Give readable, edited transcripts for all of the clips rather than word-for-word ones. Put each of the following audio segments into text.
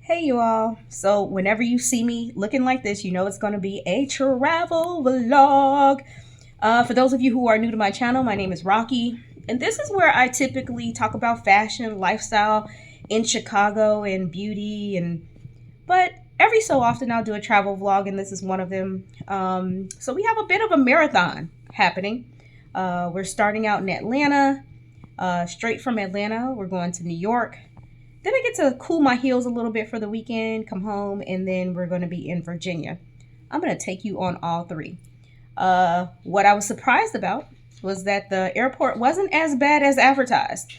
Hey you all. So whenever you see me looking like this, you know it's going to be a travel vlog. For those of you who are new to my channel, my name is Rocky, and this is where I typically talk about fashion, lifestyle in Chicago and beauty but every so often I'll do a travel vlog and this is one of them. So we have a bit of a marathon happening. We're starting out in Atlanta. Straight from Atlanta, we're going to New York. Then I get to cool my heels a little bit for the weekend, come home, and then we're going to be in Virginia. I'm going to take you on all three. What I was surprised about was that the airport wasn't as bad as advertised.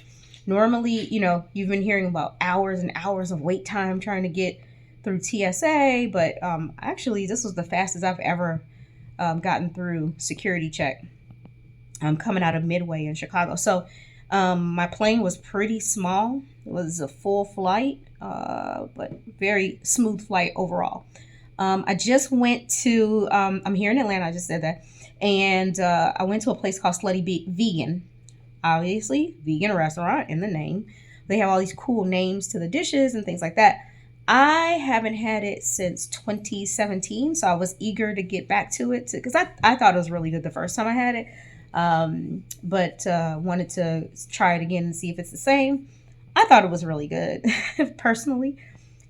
Normally, you've been hearing about hours and hours of wait time trying to get through TSA, but actually, this was the fastest I've ever gotten through security check. I'm coming out of Midway in Chicago. So my plane was pretty small. It was a full flight, but very smooth flight overall. I just went to, I'm here in Atlanta, I just said that. And I went to a place called Slutty Vegan. Obviously, vegan restaurant in the name. They have all these cool names to the dishes and things like that. I haven't had it since 2017, so I was eager to get back to it because I thought it was really good the first time I had it. But wanted to try it again and see if it's the same. I thought it was really good. Personally,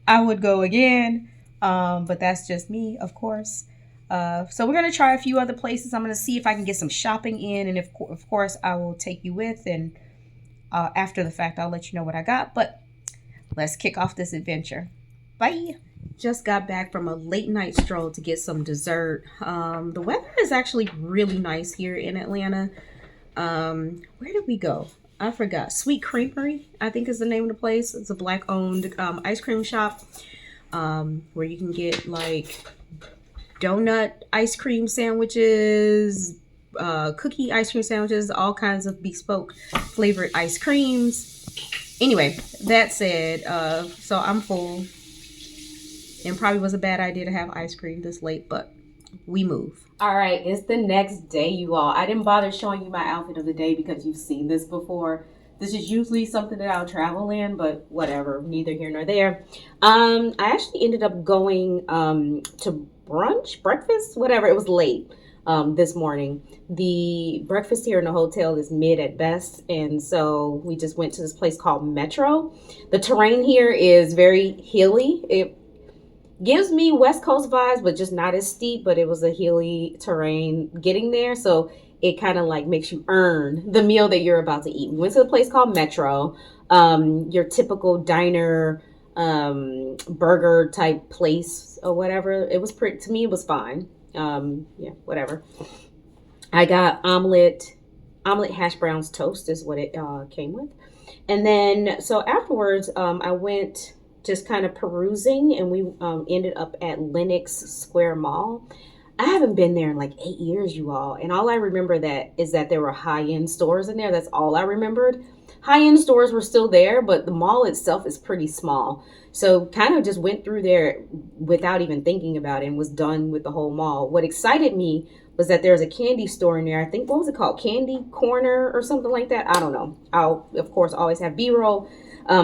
I would go again, but that's just me, of course. So we're going to try a few other places. I'm going to see if I can get some shopping in, and if, of course, I will take you with, and after the fact, I'll let you know what I got. But let's kick off this adventure. Bye. Just got back from a late night stroll to get some dessert. The weather is actually really nice here in Atlanta. Where did we go? I forgot. Sweet Creamery, I think is the name of the place. It's a black-owned ice cream shop where you can get like donut ice cream sandwiches, cookie ice cream sandwiches, all kinds of bespoke flavored ice creams. Anyway, that said, so I'm full. And probably was a bad idea to have ice cream this late, but we move. All right, it's the next day, you all. I didn't bother showing you my outfit of the day because you've seen this before. This is usually something that I'll travel in, but whatever, neither here nor there. I actually ended up going to brunch, breakfast, whatever. It was late this morning. The breakfast here in the hotel is mid at best, and so we just went to this place called Metro. The terrain here is very hilly. It gives me West Coast vibes, but just not as steep, but it was a hilly terrain getting there. So it kind of like makes you earn the meal that you're about to eat. We went to a place called Metro, your typical diner, burger type place or whatever. It was pretty, to me, it was fine. Yeah, whatever. I got omelet hash browns toast is what it came with. And then, so afterwards, I went just kind of perusing, and we ended up at Lenox Square Mall. I haven't been there in like 8 years, you all, and all I remember is that there were high-end stores in there. That's all I remembered. High-end stores were still there, but the mall itself is pretty small. So kind of just went through there without even thinking about it and was done with the whole mall. What excited me was that there's a candy store in there. I think, what was it called? Candy Corner or something like that. I don't know. I'll, of course, always have B-roll.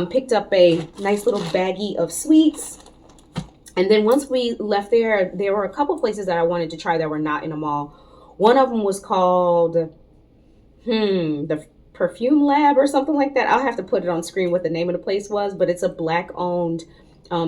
Picked up a nice little baggie of sweets. And then once we left there, there were a couple places that I wanted to try that were not in a mall. One of them was called, the Perfume Lab or something like that. I'll have to put it on screen what the name of the place was, but it's a black-owned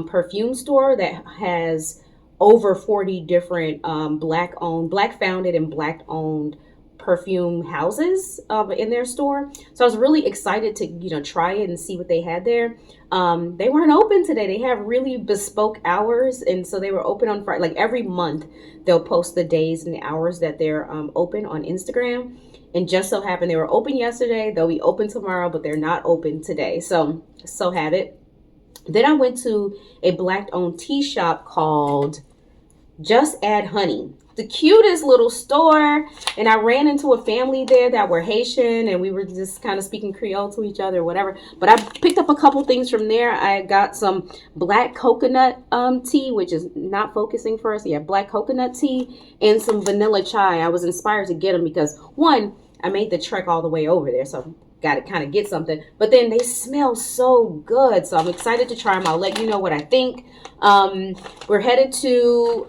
perfume store that has over 40 different black-founded and black-owned perfume houses in their store. So I was really excited to try it and see what they had there. They weren't open today. They have really bespoke hours, and so they were open on Friday. Like every month they'll post the days and the hours that they're open on Instagram, and just so happened they were open yesterday. They'll be open tomorrow, but they're not open today, so have it. Then I went to a black owned tea shop called Just Add Honey. The cutest little store, and I ran into a family there that were Haitian, and we were just kind of speaking Creole to each other or whatever. But I picked up a couple things from there. I got some black coconut tea, which is not focusing for us. Yeah, black coconut tea, and some vanilla chai. I was inspired to get them because, one, I made the trek all the way over there, so got to kind of get something. But then they smell so good, so I'm excited to try them. I'll let you know what I think. We're headed to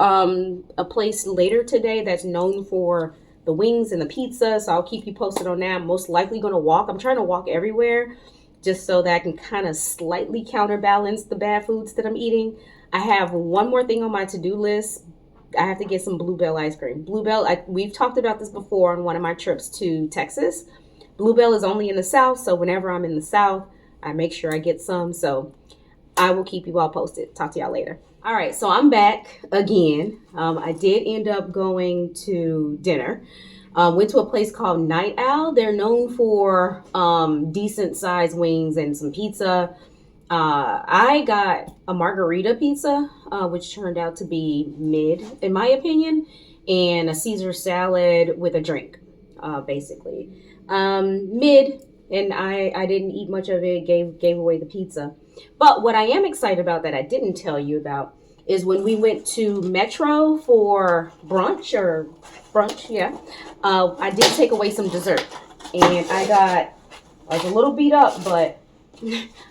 a place later today that's known for the wings and the pizza, so I'll keep you posted on that. I'm most likely going to walk. I'm trying to walk everywhere just so that I can kind of slightly counterbalance the bad foods that I'm eating. I have one more thing on my to-do list. I have to get some Bluebell ice cream. Bluebell, we've talked about this before on one of my trips to Texas. Bluebell is only in the South, so whenever I'm in the South, I make sure I get some. So I will keep you all posted. Talk to y'all later. All right, so I'm back again. I did end up going to dinner. Went to a place called Night Owl. They're known for decent sized wings and some pizza. I got a margarita pizza, which turned out to be mid, in my opinion, and a Caesar salad with a drink, basically. Mid, and I didn't eat much of it, gave away the pizza. But what I am excited about that I didn't tell you about is when we went to Metro for brunch, yeah, I did take away some dessert. And I was a little beat up, but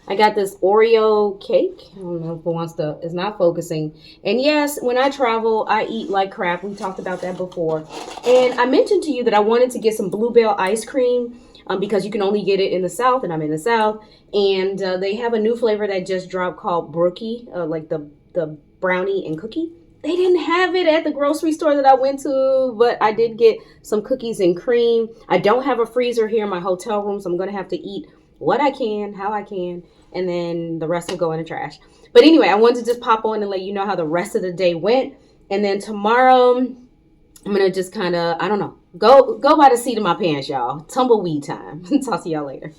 I got this Oreo cake. I don't know if it's not focusing. And yes, when I travel, I eat like crap. We talked about that before. And I mentioned to you that I wanted to get some Bluebell ice cream because you can only get it in the South, and I'm in the South. And they have a new flavor that just dropped called Brookie, like the brownie and cookie. They didn't have it at the grocery store that I went to, but I did get some cookies and cream. I don't have a freezer here in my hotel room, so I'm going to have to eat what I can, how I can, and then the rest will go in the trash. But anyway, I wanted to just pop on and let you know how the rest of the day went. And then tomorrow, I'm going to just kind of, I don't know, go by the seat of my pants, y'all. Tumbleweed time. Talk to y'all later.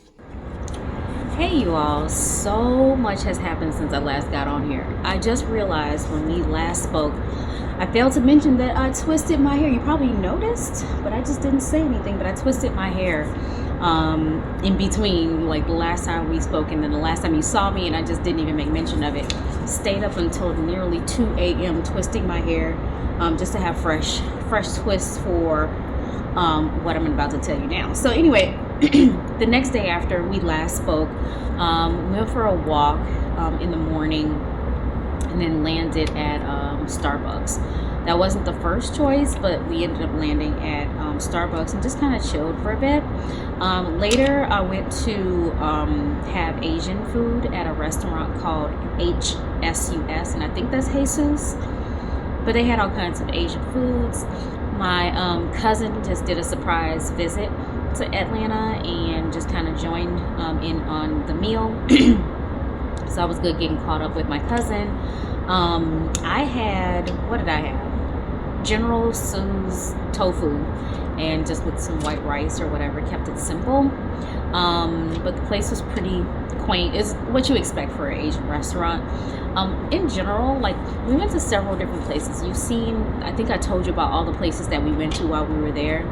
Hey you all, so much has happened since I last got on here. I just realized when we last spoke, I failed to mention that I twisted my hair. You probably noticed, but I just didn't say anything, but I twisted my hair in between like the last time we spoke and then the last time you saw me, and I just didn't even make mention of it. Stayed up until nearly 2 a.m. twisting my hair just to have fresh twists for what I'm about to tell you now. So anyway, the next day after we last spoke, we went for a walk in the morning and then landed at Starbucks. That wasn't the first choice, but we ended up landing at Starbucks and just kind of chilled for a bit. Later, I went to have Asian food at a restaurant called HSUS, and I think that's Jesus. But they had all kinds of Asian foods. My cousin just did a surprise visit to Atlanta and just kind of joined in on the meal. So I was good getting caught up with my cousin. I had, what did I have? General Tso's tofu, and just with some white rice or whatever, kept it simple. But the place was pretty quaint. It's what you expect for an Asian restaurant. In general, like, we went to several different places. You've seen, I think I told you about all the places that we went to while we were there.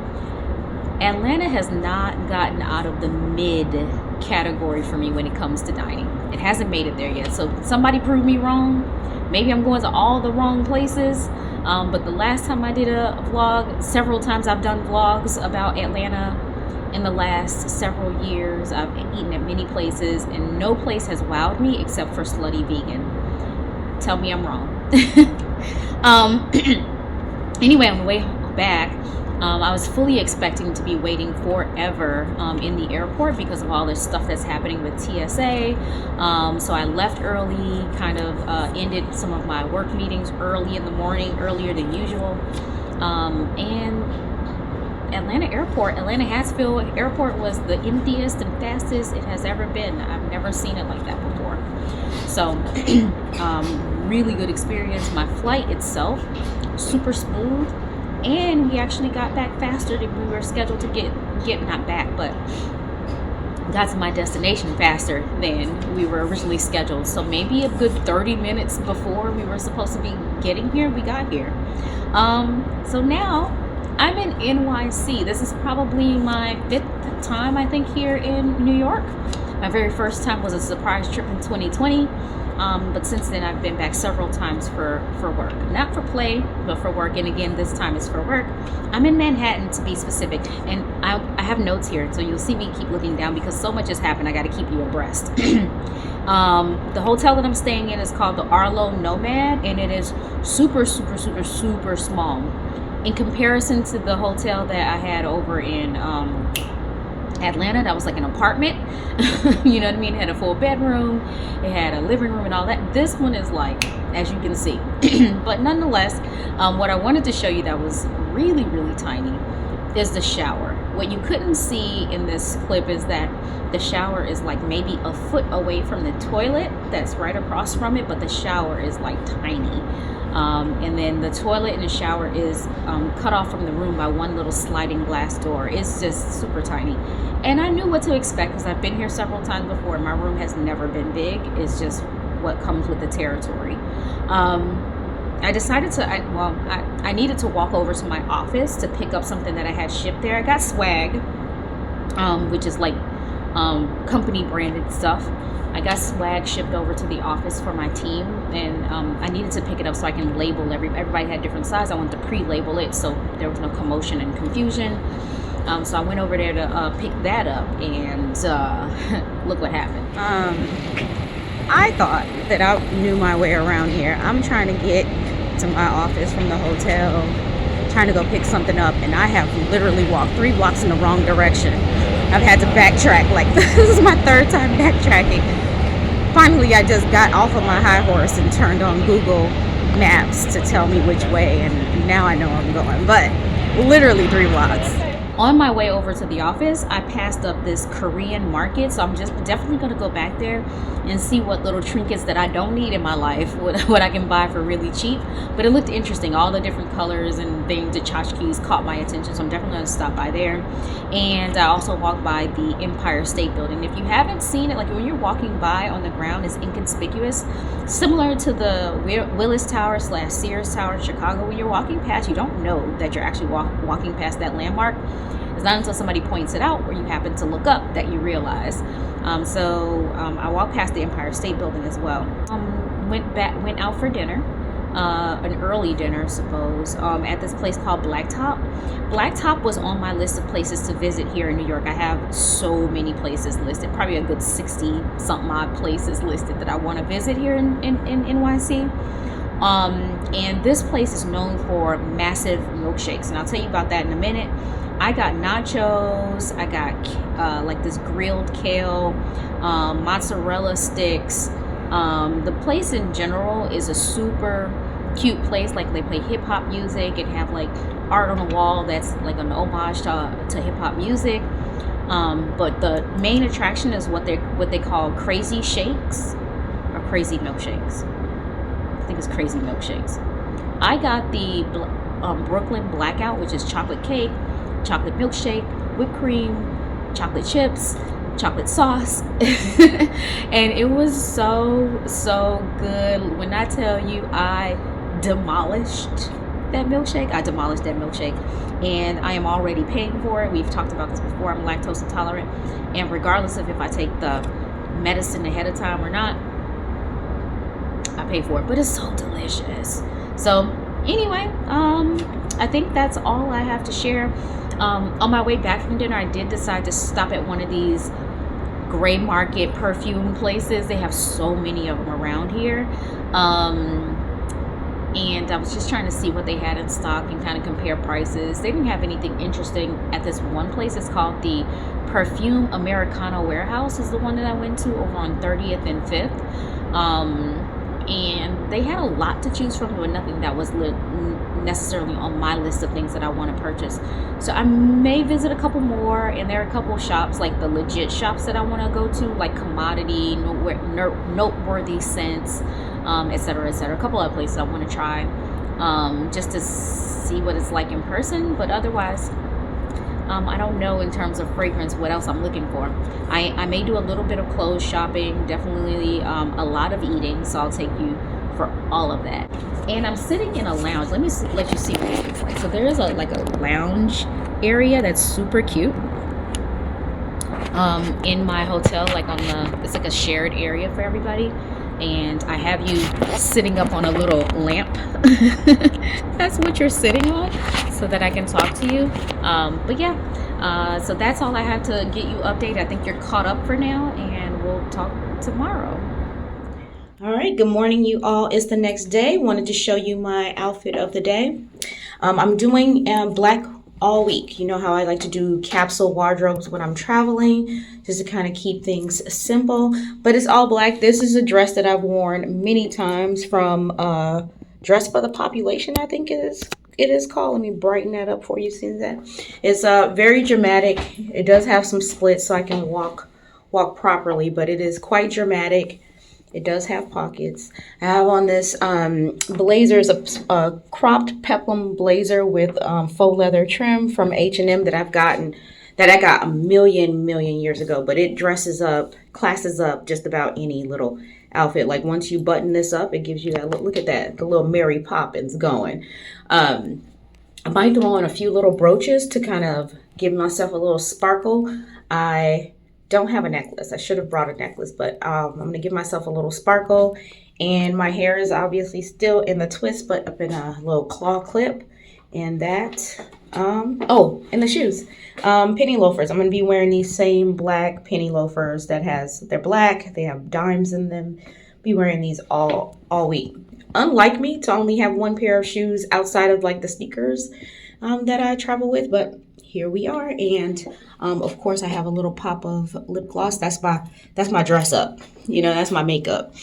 Atlanta has not gotten out of the mid category for me when it comes to dining. It hasn't made it there yet. So somebody prove me wrong. Maybe I'm going to all the wrong places. But the last time I did a vlog, several times I've done vlogs about Atlanta in the last several years. I've eaten at many places and no place has wowed me except for Slutty Vegan. Tell me I'm wrong. Anyway, on the way back, I was fully expecting to be waiting forever in the airport because of all this stuff that's happening with TSA. So I left early, kind of ended some of my work meetings early in the morning, earlier than usual. And Atlanta Hatfield Airport was the emptiest and fastest it has ever been. I've never seen it like that before. So really good experience. My flight itself, super smooth. And we actually got back faster than we were scheduled to get not back, but got to my destination faster than we were originally scheduled. So maybe a good 30 minutes before we were supposed to be getting here, we got here. So now I'm in NYC. This is probably my 5th time, I think, here in New York. My very first time was a surprise trip in 2020. But since then, I've been back several times for work. Not for play, but for work. And again, this time is for work. I'm in Manhattan, to be specific. And I have notes here, so you'll see me keep looking down because so much has happened. I got to keep you abreast. The hotel that I'm staying in is called the Arlo Nomad, and it is super, super, super, super small. In comparison to the hotel that I had over in Atlanta, that was like an apartment. You know what I mean? It had a full bedroom, it had a living room and all that. This one is like, as you can see. But nonetheless, what I wanted to show you that was really, really tiny is the shower. What you couldn't see in this clip is that the shower is like maybe a foot away from the toilet that's right across from it, but the shower is like tiny. And then the toilet and the shower is cut off from the room by one little sliding glass door. It's just super tiny. And I knew what to expect because I've been here several times before. My room has never been big. It's just what comes with the territory. I decided to, I needed to walk over to my office to pick up something that I had shipped there. I got swag, which is like company branded stuff. I got swag shipped over to the office for my team, and I needed to pick it up so I can label everybody had different size. I wanted to pre-label it so there was no commotion and confusion. So I went over there to pick that up, and look what happened. I thought that I knew my way around here. I'm trying to get to my office from the hotel, trying to go pick something up, and I have literally walked 3 blocks in the wrong direction. I've had to backtrack. Like, this is my 3rd time backtracking. Finally, I just got off of my high horse and turned on Google Maps to tell me which way, and now I know where I'm going. But literally 3 blocks. On my way over to the office, I passed up this Korean market, so I'm just definitely going to go back there and see what little trinkets that I don't need in my life, what I can buy for really cheap. But it looked interesting. All the different colors and things, the tchotchkes caught my attention, so I'm definitely going to stop by there. And I also walked by the Empire State Building. If you haven't seen it, like when you're walking by on the ground, it's inconspicuous. Similar to the Willis Tower / Sears Tower in Chicago, when you're walking past, you don't know that you're actually walking past that landmark. It's not until somebody points it out or you happen to look up that you realize. So I walked past the Empire State Building as well. Went out for dinner, an early dinner, I suppose, at this place called Blacktop. Blacktop was on my list of places to visit here in New York. I have so many places listed, probably a good 60-something odd places listed that I want to visit here in NYC. And this place is known for massive milkshakes, and I'll tell you about that in a minute. I got nachos, I got like this grilled kale, mozzarella sticks. The place in general is a super cute place. Like, they play hip-hop music and have like art on the wall that's like an homage to hip-hop music. But the main attraction is what they call crazy shakes or crazy milkshakes. I think it's crazy milkshakes. I got the Brooklyn Blackout, which is chocolate cake, chocolate milkshake, whipped cream, chocolate chips, chocolate sauce. And it was so good. When I tell you I demolished that milkshake, and I am already paying for it. We've talked about this before. I'm lactose intolerant, and regardless of if I take the medicine ahead of time or not, I pay for it. But it's so delicious. So anyway, I think that's all I have to share. On my way back from dinner, I did decide to stop at one of these gray market perfume places. They have so many of them around here. And I was just trying to see what they had in stock and kind of compare prices. They didn't have anything interesting at this one place. It's called the Perfume Americano Warehouse, is the one that I went to over on 30th and 5th. And they had a lot to choose from, but nothing that was necessarily on my list of things that I want to purchase. So I may visit a couple more, and there are a couple shops, like the legit shops that I want to go to, like Commodity, Noteworthy Scents, etc., etc. A couple other places I want to try, just to see what it's like in person. But otherwise, I don't know in terms of fragrance what else I'm looking for. I may do a little bit of clothes shopping, definitely a lot of eating, so I'll take you for all of that. And I'm sitting in a lounge. Let me let you see what it looks like. So there is a lounge area that's super cute. in my hotel, like it's like a shared area for everybody. And I have you sitting up on a little lamp. That's what you're sitting on, so that I can talk to you. But yeah, so that's all I have to get you updated. I think you're caught up for now, and we'll talk tomorrow. All right, good morning, you all. It's the next day. Wanted to show you my outfit of the day. I'm doing black all week. You know how I like to do capsule wardrobes when I'm traveling, just to kind of keep things simple. But it's all black. This is a dress that I've worn many times from Dress for the Population, I think it is called. Let me brighten that up for you. See that? It's very dramatic. It does have some splits so I can walk properly, but it is quite dramatic. It does have pockets. I have on this blazer, is a cropped peplum blazer with faux leather trim from H&M that I got a million years ago. But it classes up just about any little outfit. Like once you button this up, it gives you that look at that, the little Mary Poppins going. I might throw on a few little brooches to kind of give myself a little sparkle. I don't have a necklace. I should have brought a necklace, but I'm going to give myself a little sparkle. And my hair is obviously still in the twist, but up in a little claw clip. And that, and the shoes. Penny loafers. I'm going to be wearing these same black penny loafers they're black. They have dimes in them. Be wearing these all week. Unlike me to only have one pair of shoes outside of like the sneakers that I travel with, but here we are. And of course I have a little pop of lip gloss. That's my dress up, that's my makeup.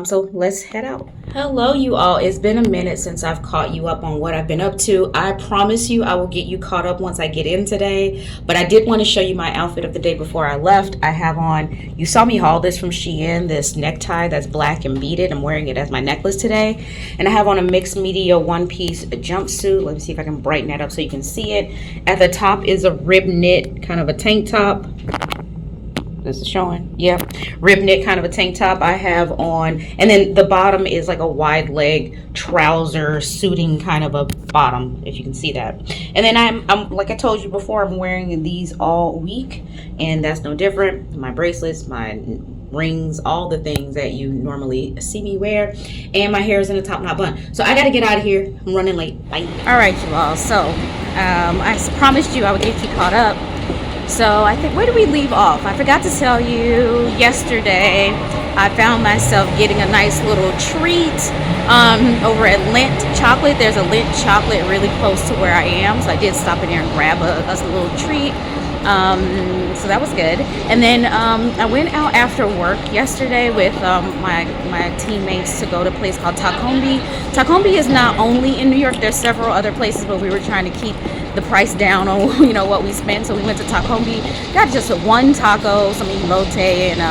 So let's head out. Hello, you all. It's been a minute since I've caught you up on what I've been up to. I promise you I will get you caught up once I get in today, but I did want to show you my outfit of the day before I left. I have on, you saw me haul this from Shein, this necktie that's black and beaded. I'm wearing it as my necklace today, and I have on a mixed media one-piece jumpsuit. Let me see if I can brighten that up so you can see it. At the top is a rib knit kind of a tank top. This is showing. Yeah, rib knit kind of a tank top I have on, and then the bottom is like a wide leg trouser suiting kind of a bottom, if you can see that. And then I'm like I told you before, I'm wearing these all week, and that's no different. My bracelets, my rings, all the things that you normally see me wear, and my hair is in a top knot bun. So I gotta get out of here. I'm running late. Bye. All right, you all. So I promised you I would get you caught up. So I think, where did we leave off? I forgot to tell you yesterday I found myself getting a nice little treat over at Lindt Chocolate. There's a Lindt Chocolate really close to where I am, so I did stop in there and grab a little treat. So that was good. And then I went out after work yesterday with my teammates to go to a place called Takombi. Takombi is not only in New York, there's several other places, but we were trying to keep the price down on what we spent, so we went to Takombi, got just one taco, some elote, and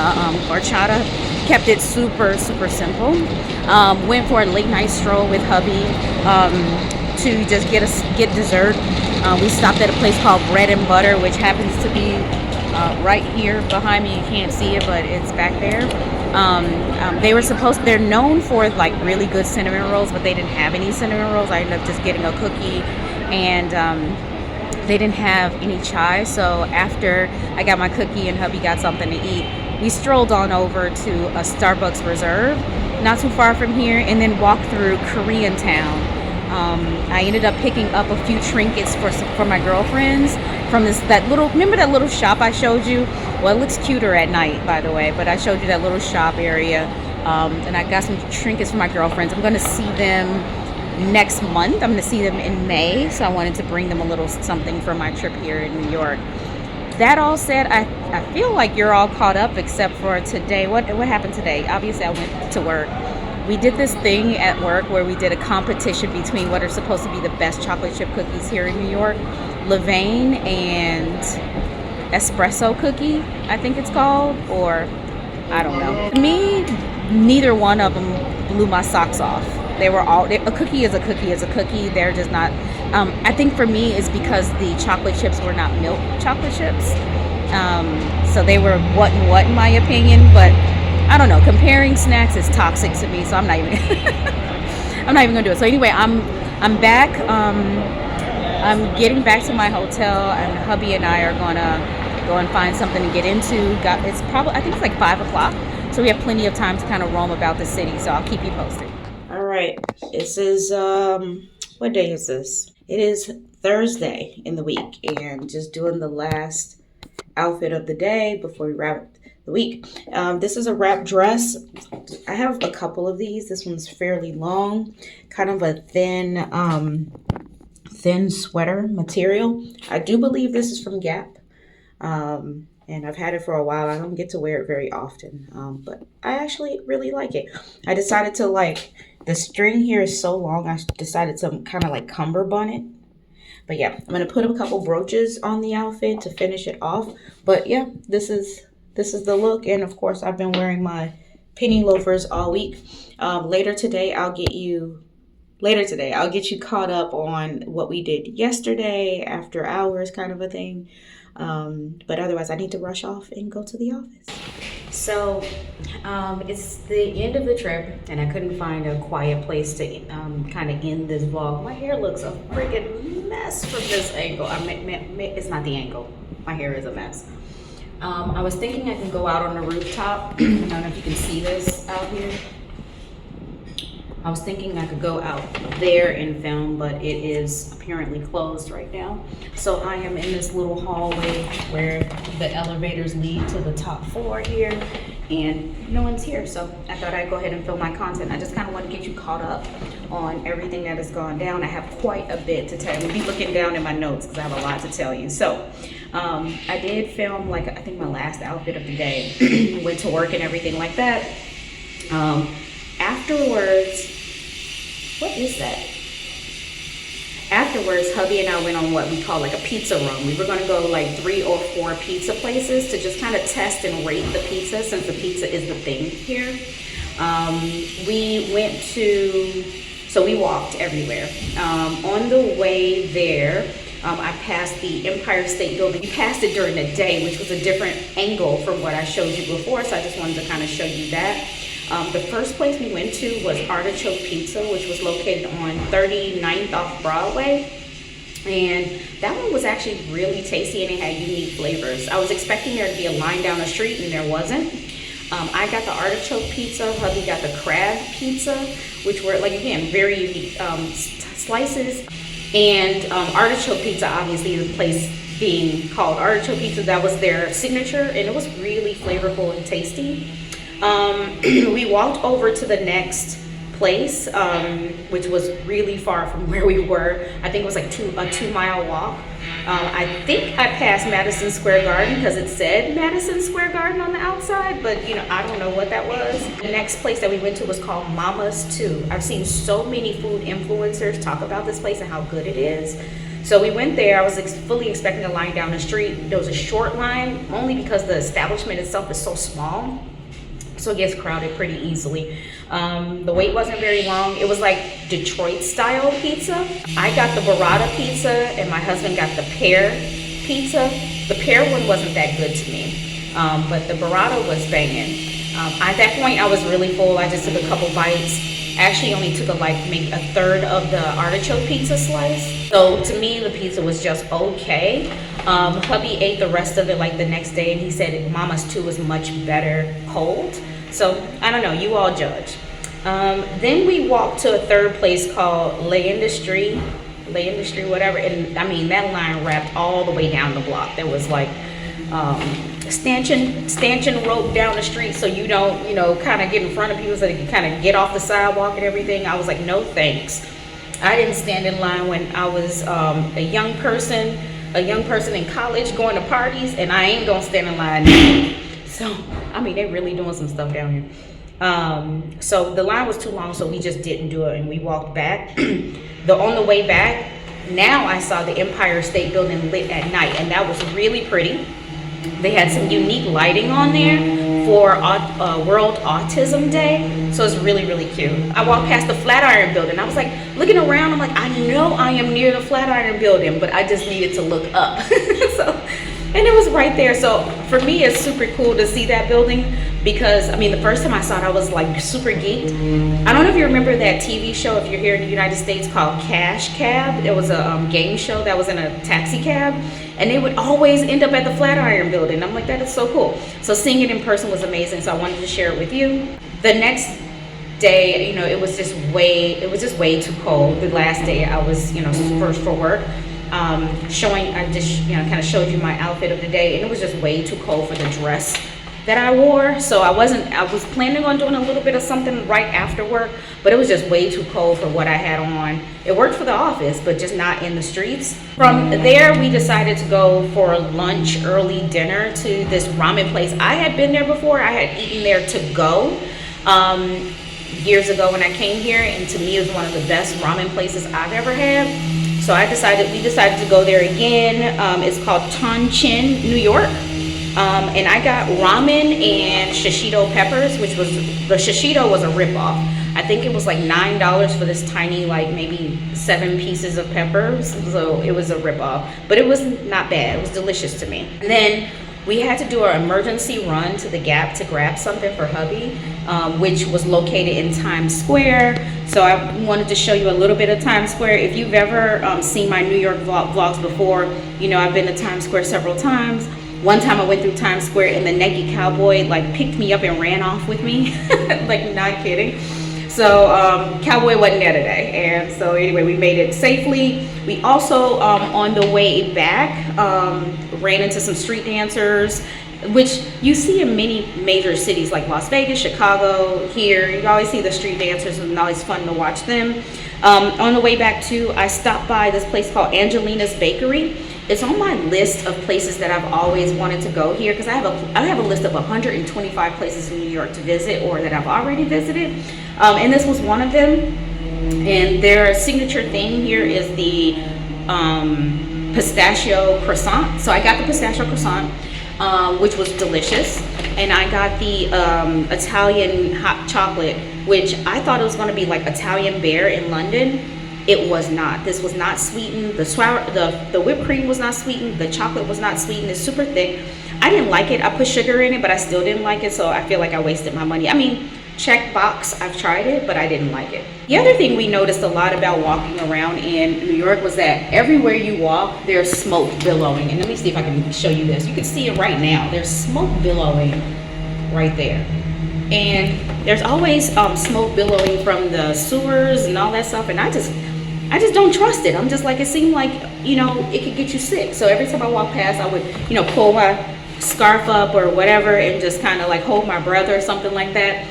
horchata. Kept it super simple. Went for a late night stroll with hubby to just get dessert. We stopped at a place called Bread and Butter, which happens to be right here behind me. You can't see it, but it's back there. They're known for like really good cinnamon rolls, but they didn't have any cinnamon rolls. I ended up just getting a cookie, and they didn't have any chai. So after I got my cookie and hubby got something to eat, we strolled on over to a Starbucks Reserve, not too far from here, and then walked through Korean Town. I ended up picking up a few trinkets for my girlfriends from remember that little shop I showed you? Well, it looks cuter at night, by the way, but I showed you that little shop area, and I got some trinkets for my girlfriends. I'm going to see them next month. I'm going to see them in May, so I wanted to bring them a little something for my trip here in New York. That all said, I feel like you're all caught up except for today. What happened today? Obviously, I went to work. We did this thing at work where we did a competition between what are supposed to be the best chocolate chip cookies here in New York. Levain and espresso cookie, I think it's called, or I don't know. To me, neither one of them blew my socks off. A cookie is a cookie is a cookie. They're just not, I think for me it's because the chocolate chips were not milk chocolate chips. So they were what in my opinion, but I don't know. Comparing snacks is toxic to me, so I'm not even gonna do it. So anyway, I'm back. I'm getting back to my hotel, and hubby and I are gonna go and find something to get into. It's probably, I think it's like 5 o'clock. So we have plenty of time to kind of roam about the city. So I'll keep you posted. All right. This is, what day is this? It is Thursday in the week, and just doing the last outfit of the day before we wrap the week. This is a wrap dress. I have a couple of these. This one's fairly long, kind of a thin sweater material. I do believe this is from Gap. And I've had it for a while. I don't get to wear it very often, but I actually really like it. I decided to the string here is so long, I decided to kind of like cummerbund it. But yeah, I'm going to put a couple brooches on the outfit to finish it off. But yeah, this is the look. And of course, I've been wearing my penny loafers all week. Later today, I'll get you caught up on what we did yesterday, after hours kind of a thing. But otherwise, I need to rush off and go to the office. So it's the end of the trip, and I couldn't find a quiet place to kind of end this vlog. My hair looks a freaking mess from this angle. It's not the angle. My hair is a mess. I was thinking I can go out on the rooftop. I don't know if you can see this out here. I was thinking I could go out there and film, but it is apparently closed right now. So I am in this little hallway where the elevators lead to the top floor here, and no one's here. So I thought I'd go ahead and film my content. I just kind of want to get you caught up on everything that has gone down. I have quite a bit to tell you. Be looking down in my notes because I have a lot to tell you. So I did film, I think my last outfit of the day. Went to work and everything like that. Afterwards, what is that? Afterwards, hubby and I went on what we call a pizza run. We were going to go 3 or 4 pizza places to just kind of test and rate the pizza, since the pizza is the thing here. We walked everywhere. On the way there, I passed the Empire State Building. We passed it during the day, which was a different angle from what I showed you before, so I just wanted to kind of show you that. The first place we went to was Artichoke Pizza, which was located on 39th off Broadway. And that one was actually really tasty, and it had unique flavors. I was expecting there to be a line down the street, and there wasn't. I got the artichoke pizza, hubby got the crab pizza, which were, again, very unique slices. And artichoke pizza, obviously, the place being called Artichoke Pizza, that was their signature, and it was really flavorful and tasty. We walked over to the next place, which was really far from where we were. I think it was a 2-mile walk. I think I passed Madison Square Garden because it said Madison Square Garden on the outside, but I don't know what that was. The next place that we went to was called Mama's 2. I've seen so many food influencers talk about this place and how good it is. So we went there. I was fully expecting a line down the street. There was a short line, only because the establishment itself is so small. So it gets crowded pretty easily. The wait wasn't very long. It was Detroit style pizza. I got the burrata pizza and my husband got the pear pizza. The pear one wasn't that good to me, but the burrata was banging. At that point I was really full. I just took a couple bites. Actually only took maybe a third of the artichoke pizza slice. So to me the pizza was just okay. Hubby ate the rest of it the next day, and he said Mama's 2 was much better cold. So I don't know, you all judge. Then we walked to a third place called Lay Industry, whatever. And I mean, that line wrapped all the way down the block. There was stanchion rope down the street, so you don't, kind of get in front of people, so they can kind of get off the sidewalk and everything. I was like, no thanks. I didn't stand in line when I was a young person in college going to parties, and I ain't gonna stand in line now. So, I mean, they're really doing some stuff down here. So the line was too long, so we just didn't do it, and we walked back. On the way back, now I saw the Empire State Building lit at night, and that was really pretty. They had some unique lighting on there for World Autism Day, so it's really, really cute. I walked past the Flatiron Building. I was looking around, I'm I know I am near the Flatiron Building, but I just needed to look up. So And it was right there. So for me, it's super cool to see that building because, I mean, the first time I saw it, I was like super geeked. I don't know if you remember that TV show, if you're here in the United States, called Cash Cab. It was a game show that was in a taxi cab, and they would always end up at the Flatiron building. I'm like, that is so cool. So seeing it in person was amazing, so I wanted to share it with you. The next day, you know, it was just way too cold. The last day I was, you know, first for work. I just, you know, kind of showed you my outfit of the day, and it was just way too cold for the dress that I wore. So I was planning on doing a little bit of something right after work, but it was just way too cold for what I had on. It worked for the office, but just not in the streets. From there, we decided to go for lunch, early dinner to this ramen place. I had been there before. I had eaten there to go years ago when I came here, and to me it was one of the best ramen places I've ever had. So we decided to go there again. It's called Tonchin, New York. And I got ramen and shishito peppers, the shishito was a ripoff. I think it was like $9 for this tiny, like maybe 7 pieces of peppers. So it was a ripoff, but it was not bad. It was delicious to me. And then we had to do an emergency run to the Gap to grab something for hubby, which was located in Times Square. So I wanted to show you a little bit of Times Square. If you've ever seen my New York vlogs before, you know I've been to Times Square several times. One time I went through Times Square and the naked cowboy like picked me up and ran off with me. Like, not kidding. So cowboy wasn't there today, and so anyway, we made it safely. We also on the way back ran into some street dancers, which you see in many major cities like Las Vegas, Chicago. Here you always see the street dancers, and it's always fun to watch them. On the way back too, I stopped by this place called Angelina's Bakery. It's on my list of places that I've always wanted to go here, because I have a list of 125 places in New York to visit or that I've already visited, and this was one of them. And their signature thing here is the pistachio croissant. So I got the pistachio croissant, which was delicious, and I got the Italian hot chocolate, which I thought it was going to be like Italian Bear in London. It was not. This was not sweetened. The whipped cream was not sweetened. The chocolate was not sweetened. It's super thick. I didn't like it. I put sugar in it, but I still didn't like it, so I feel like I wasted my money. I mean, check box, I've tried it, but I didn't like it. The other thing we noticed a lot about walking around in New York was that everywhere you walk, there's smoke billowing. And let me see if I can show you this. You can see it right now. There's smoke billowing right there. And there's always smoke billowing from the sewers and all that stuff, and I just don't trust it. I'm just like, it seemed like, you know, it could get you sick. So every time I walk past, I would, you know, pull my scarf up or whatever and just kind of like hold my breath or something like that.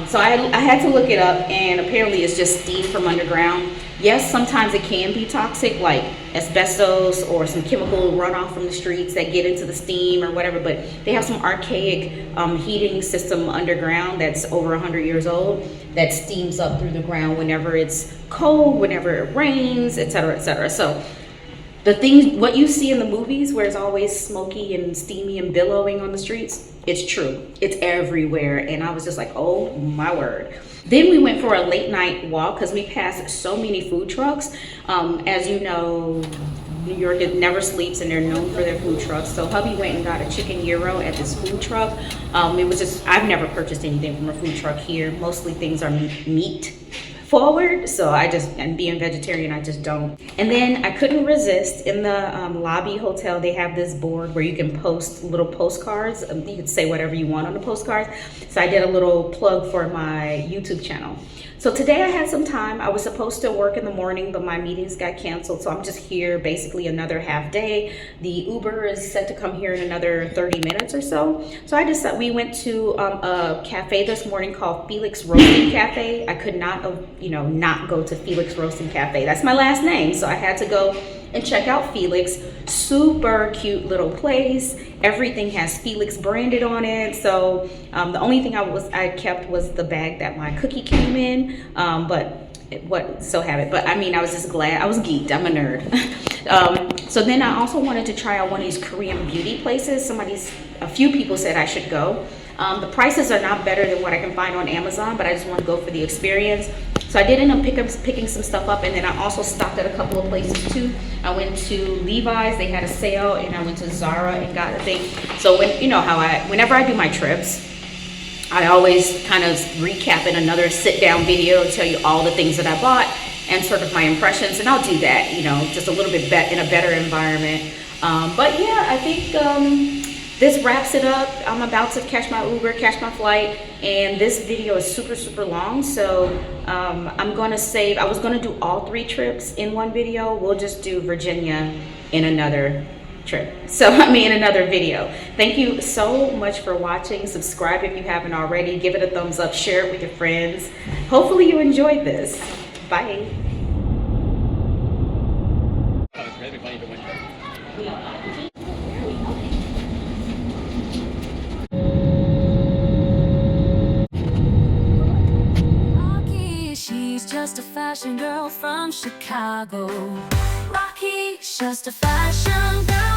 So I had to look it up, and apparently it's just steam from underground. Yes, sometimes it can be toxic, like asbestos or some chemical runoff from the streets that get into the steam or whatever, but they have some archaic heating system underground that's over 100 years old that steams up through the ground whenever it's cold, whenever it rains, etc., etc. So the things, what you see in the movies where it's always smoky and steamy and billowing on the streets, it's true. It's everywhere. And I was just like, oh my word. Then we went for a late night walk because we passed so many food trucks. As you know, New York, it never sleeps, and they're known for their food trucks. So hubby went and got a chicken gyro at this food truck. It was just, I've never purchased anything from a food truck here. Mostly things are meat forward, so and being vegetarian, I just don't. And then I couldn't resist. In the lobby hotel, they have this board where you can post little postcards. You can say whatever you want on the postcards. So I did a little plug for my YouTube channel. So today I had some time. I was supposed to work in the morning, but my meetings got canceled, so I'm just here basically another half day. The Uber is set to come here in another 30 minutes or so. So I decided, we went to a cafe this morning called Felix Roasting Cafe. I could not, not go to Felix Roasting Cafe. That's my last name, so I had to go and check out Felix. Super cute little place. Everything has Felix branded on it. So the only thing I kept was the bag that my cookie came in. But I mean, I was just glad. I was geeked. I'm a nerd. So then I also wanted to try out one of these Korean beauty places. A few people said I should go. The prices are not better than what I can find on Amazon, but I just want to go for the experience. So I did end up picking some stuff up, and then I also stopped at a couple of places too. I went to Levi's, they had a sale, and I went to Zara and got a thing. So whenever I do my trips, I always kind of recap in another sit down video to tell you all the things that I bought and sort of my impressions, and I'll do that, just a little bit in a better environment. But yeah, I think this wraps it up. I'm about to catch my Uber, catch my flight, and this video is super, super long. So I'm gonna save, I was gonna do all 3 trips in one video. We'll just do Virginia in another trip. In another video. Thank you so much for watching. Subscribe if you haven't already. Give it a thumbs up, share it with your friends. Hopefully you enjoyed this. Bye. She's just a fashion girl from Chicago. Rocky, just a fashion girl.